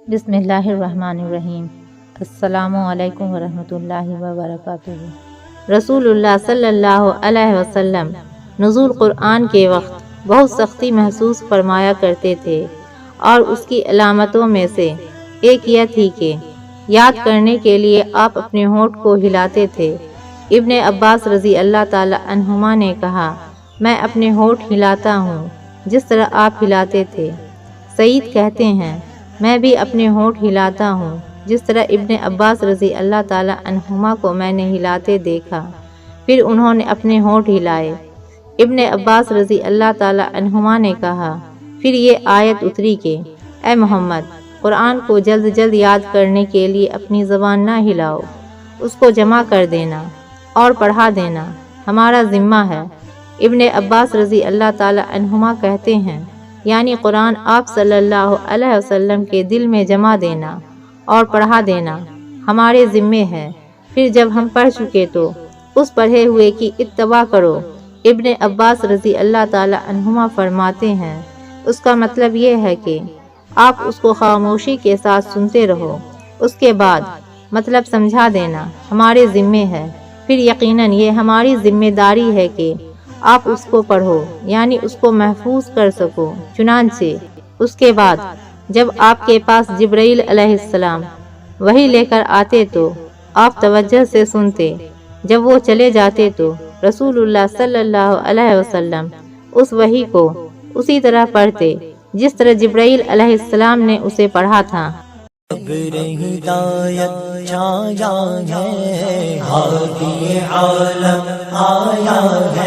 بسم اللہ الرحمن الرحیم۔ السلام علیکم ورحمۃ اللہ وبرکاتہ۔ رسول اللہ صلی اللہ علیہ وسلم نزول قرآن کے وقت بہت سختی محسوس فرمایا کرتے تھے، اور اس کی علامتوں میں سے ایک یہ تھی کہ یاد کرنے کے لیے آپ اپنے ہونٹ کو ہلاتے تھے۔ ابن عباس رضی اللہ تعالی عنہما نے کہا، میں اپنے ہونٹ ہلاتا ہوں جس طرح آپ ہلاتے تھے۔ سعید کہتے ہیں، میں بھی اپنے ہونٹ ہلاتا ہوں جس طرح ابن عباس رضی اللہ تعالی عنہما کو میں نے ہلاتے دیکھا۔ پھر انہوں نے اپنے ہونٹ ہلائے۔ ابن عباس رضی اللہ تعالی عنہما نے کہا، پھر یہ آیت اتری کہ اے محمد، قرآن کو جلد جلد یاد کرنے کے لیے اپنی زبان نہ ہلاؤ، اس کو جمع کر دینا اور پڑھا دینا ہمارا ذمہ ہے۔ ابن عباس رضی اللہ تعالی عنہما کہتے ہیں، یعنی قرآن آپ صلی اللہ علیہ وسلم کے دل میں جمع دینا اور پڑھا دینا ہمارے ذمے ہے۔ پھر جب ہم پڑھ چکے تو اس پڑھے ہوئے کی اتباع کرو۔ ابن عباس رضی اللہ تعالی عنہما فرماتے ہیں، اس کا مطلب یہ ہے کہ آپ اس کو خاموشی کے ساتھ سنتے رہو، اس کے بعد مطلب سمجھا دینا ہمارے ذمے ہے۔ پھر یقیناً یہ ہماری ذمہ داری ہے کہ آپ اس کو پڑھو، یعنی اس کو محفوظ کر سکو۔ چنانچہ اس کے بعد جب آپ کے پاس جبرائیل علیہ السلام وحی لے کر آتے تو آپ توجہ سے سنتے، جب وہ چلے جاتے تو رسول اللہ صلی اللہ علیہ وسلم اس وحی کو اسی طرح پڑھتے جس طرح جبرائیل علیہ السلام نے اسے پڑھا تھا۔ ہدایت چھایا ہے، ہادی عالم آیا ہے۔